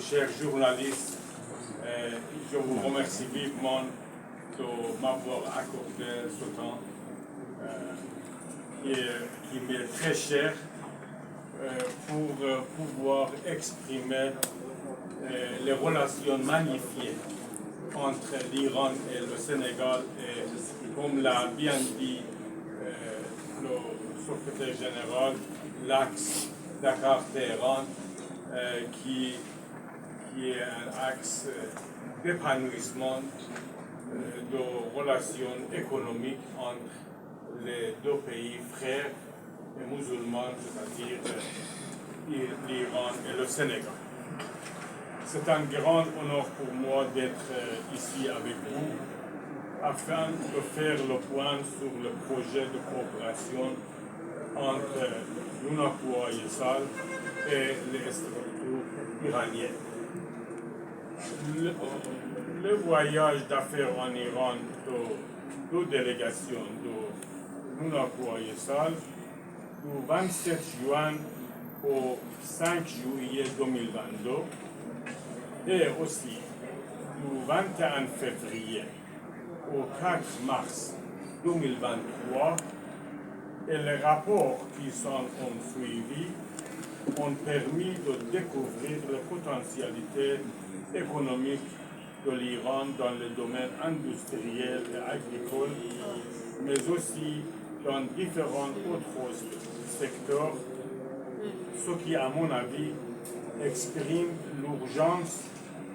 chers journalistes, je vous remercie vivement de m'avoir accordé ce temps qui m'est très cher pour pouvoir exprimer les relations magnifiées entre l'Iran et le Sénégal et, comme l'a bien dit le secrétaire général, l'axe Dakar-Téhéran qui est un axe d'épanouissement de relations économiques entre les deux pays frères et musulmans, c'est-à-dire l'Iran et le Sénégal. C'est un grand honneur pour moi d'être ici avec vous afin de faire le point sur le projet de coopération entre l'UNACOIS Yessal et les structures iraniennes. Le voyage d'affaires en Iran de deux délégations de l'UNACOIS Yessal du 27 juin au 5 juillet 2022 et aussi du 21 février au 4 mars 2023 et les rapports qui s'en ont suivi ont permis de découvrir les potentialités économiques de l'Iran dans le domaine industriel et agricole, mais aussi dans différents autres secteurs, ce qui, à mon avis, exprime l'urgence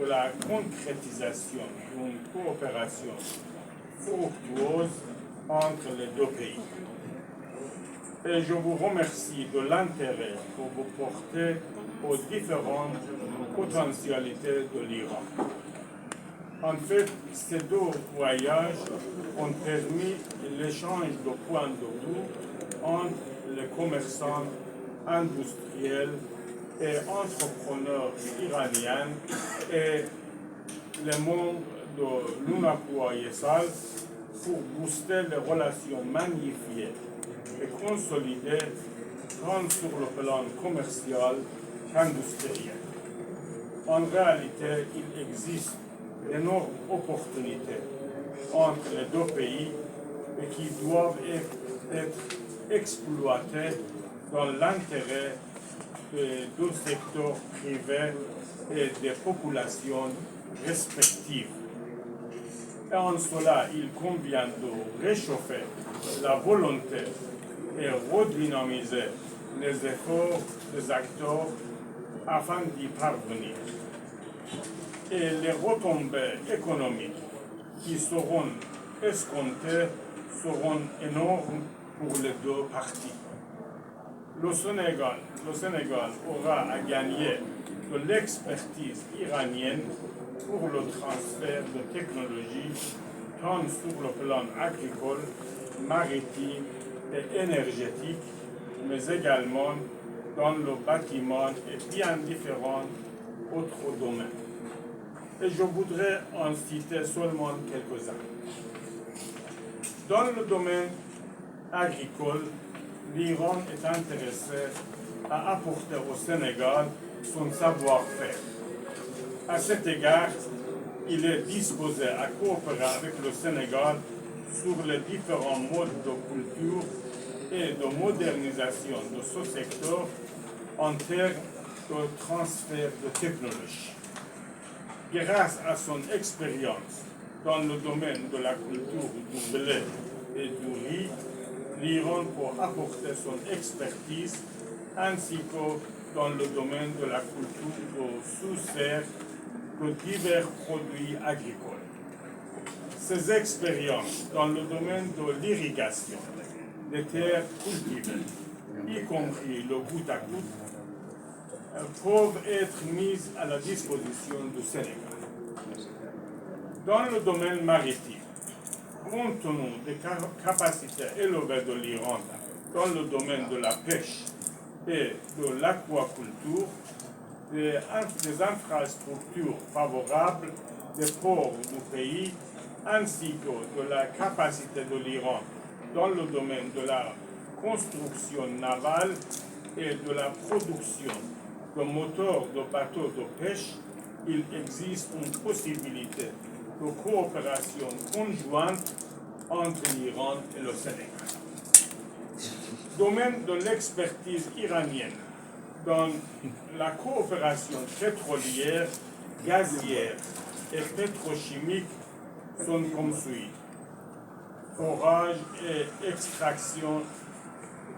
de la concrétisation d'une coopération fructueuse entre les deux pays. Et je vous remercie de l'intérêt que vous portez aux différentes potentialités de l'Iran. En fait, ces deux voyages ont permis l'échange de points de vue entre les commerçants industriels et entrepreneurs iraniens et les membres de l'UNACOIS Yessal pour booster les relations magnifiées et consolidées tant sur le plan commercial qu'industriel. En réalité, il existe d'énormes opportunités entre les deux pays et qui doivent être exploitées dans l'intérêt des deux secteurs privés et des populations respectives. Et en cela, il convient de réchauffer la volonté et redynamiser les efforts des acteurs afin d'y parvenir. Et les retombées économiques qui seront escomptées seront énormes pour les deux parties. Le Sénégal aura à gagner de l'expertise iranienne pour le transfert de technologies tant sur le plan agricole, maritime et énergétique, mais également dans le bâtiment et bien différents autres domaines. Et je voudrais en citer seulement quelques-uns. Dans le domaine agricole, l'Iran est intéressé à apporter au Sénégal son savoir-faire. À cet égard, il est disposé à coopérer avec le Sénégal sur les différents modes de culture et de modernisation de ce secteur en termes de transfert de technologie. Grâce à son expérience dans le domaine de la culture du blé et du riz, l'Iran peut apporter son expertise ainsi que dans le domaine de la culture de sous-serre de divers produits agricoles. Ces expériences dans le domaine de l'irrigation des terres cultivées, y compris le goutte à goutte, peuvent être mises à la disposition du Sénégal. Dans le domaine maritime, compte tenu des capacités élevées de l'Iran dans le domaine de la pêche et de l'aquaculture, des infrastructures favorables des ports du pays, ainsi que de la capacité de l'Iran dans le domaine de la construction navale et de la production de moteurs de bateaux de pêche il existe une possibilité de coopération conjointe entre l'Iran et le Sénégal. Domaine de l'expertise iranienne dans la coopération pétrolière, gazière et pétrochimique sont comme suit. Forage et extraction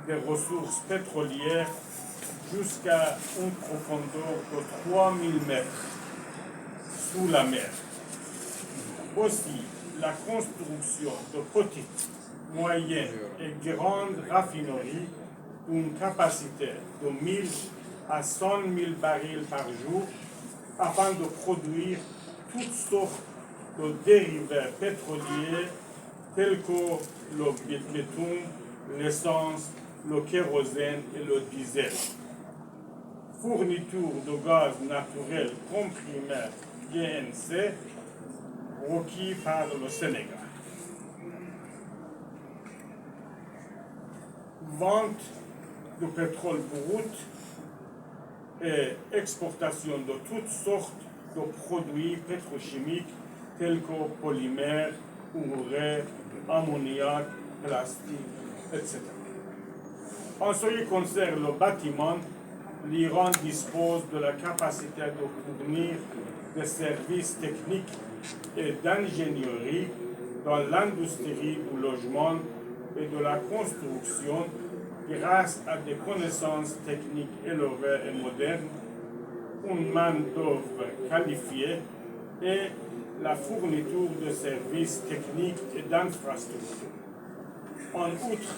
des ressources pétrolières jusqu'à une profondeur de 3000 mètres sous la mer. Aussi, la construction de petites, moyennes et grandes raffineries d'une capacité de 1000 à 100 000 barils par jour afin de produire toutes sortes de dérivés pétroliers tels que le béton, l'essence, le kérosène et le diesel. Fourniture de gaz naturel comprimé GNC requis par le Sénégal. Vente de pétrole brut et exportation de toutes sortes de produits pétrochimiques tels que polymères, urée, ammoniac, plastique, etc. En ce qui concerne le bâtiment, l'Iran dispose de la capacité de fournir des services techniques et d'ingénierie dans l'industrie du logement et de la construction grâce à des connaissances techniques élevées et modernes, une main-d'œuvre qualifiée et la fourniture de services techniques et d'infrastructures. En outre,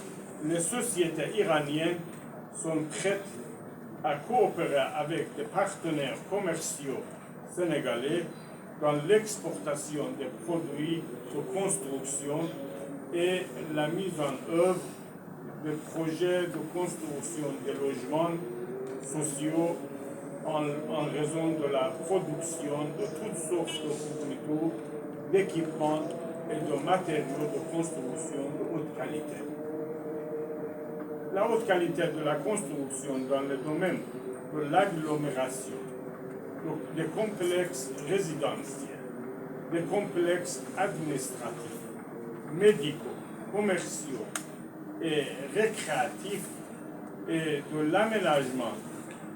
les sociétés iraniennes sont prêtes à coopérer avec des partenaires commerciaux sénégalais dans l'exportation des produits de construction et la mise en œuvre de projets de construction de logements sociaux en raison de la production de toutes sortes de fournitures, d'équipements et de matériaux de construction de haute qualité. La haute qualité de la construction dans le domaine de l'agglomération, des complexes résidentiels, des complexes administratifs, médicaux, commerciaux et récréatifs et de l'aménagement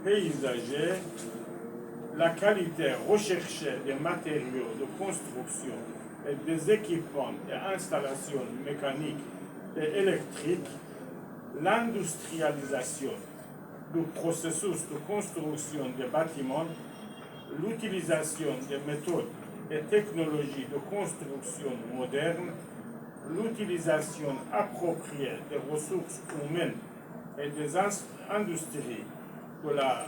paysager, la qualité recherchée des matériaux de construction et des équipements et installations mécaniques et électriques, l'industrialisation du processus de construction des bâtiments, l'utilisation des méthodes et technologies de construction modernes, l'utilisation appropriée des ressources humaines et des industries de la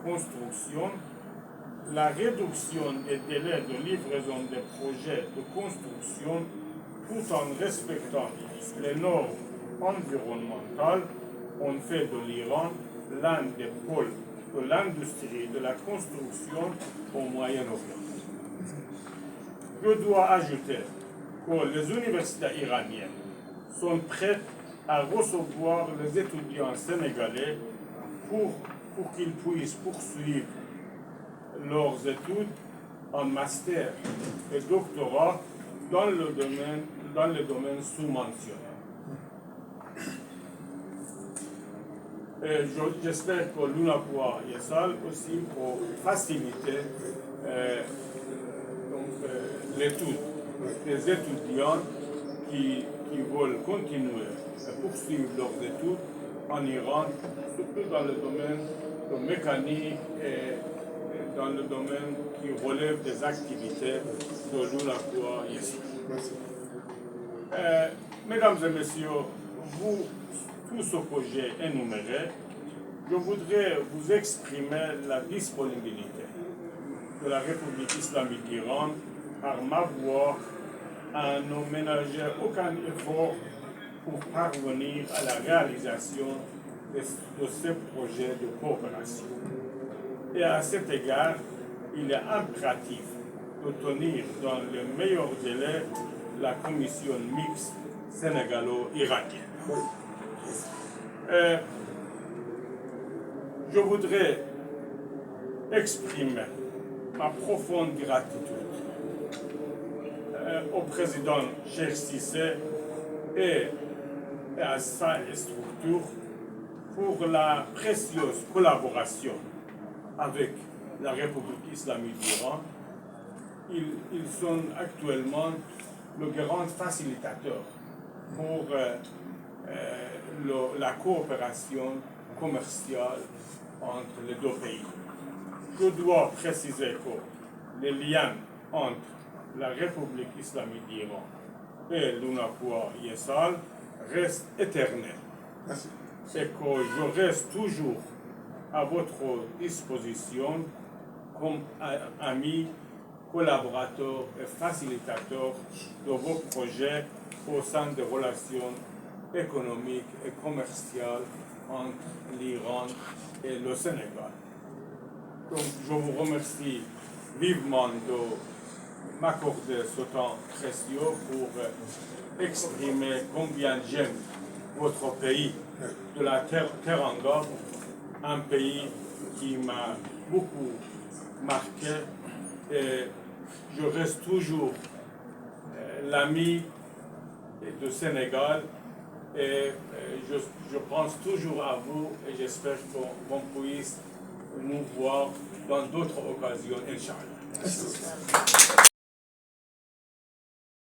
construction, la réduction des délais de livraison des projets de construction tout en respectant les normes environnementales ont fait de l'Iran l'un des pôles de l'industrie de la construction au Moyen-Orient. Je dois ajouter que les universités iraniennes sont prêtes à recevoir les étudiants sénégalais pour qu'ils puissent poursuivre leurs études en master et doctorat dans le domaine sous-mentionné. J'espère que l'UNAPOA Yessal aussi pour faciliter l'étude des étudiants qui veulent continuer à poursuivre leurs études en Iran, surtout dans le domaine de mécanique et dans le domaine qui relève des activités de l'UNAPOA Yessal. Mesdames et messieurs, tout ce que j'ai énuméré, je voudrais vous exprimer la disponibilité de la République islamique d'Iran par ma voix à ne ménager aucun effort pour parvenir à la réalisation de ces projets de coopération. Et à cet égard, il est impératif de tenir dans le meilleur délai la commission mixte sénégalo-iranienne. Je voudrais exprimer ma profonde gratitude au président Cheikh Cissé et à sa structure pour la précieuse collaboration avec la République islamique d'Iran. Ils sont actuellement le grand facilitateur pour la coopération commerciale entre les deux pays. Je dois préciser que les liens entre la République islamique d'Iran et l'UNACOIS Yesal restent éternels. Merci. Et que je reste toujours à votre disposition comme ami, collaborateur et facilitateur de vos projets au sein des relations économiques et commerciales entre l'Iran et le Sénégal. Donc, je vous remercie vivement de m'accorder ce temps précieux pour exprimer combien j'aime votre pays de la Teranga, un pays qui m'a beaucoup marqué et je reste toujours l'ami du Sénégal et je pense toujours à vous et j'espère qu'on puisse nous voir dans d'autres occasions, Inch'Allah.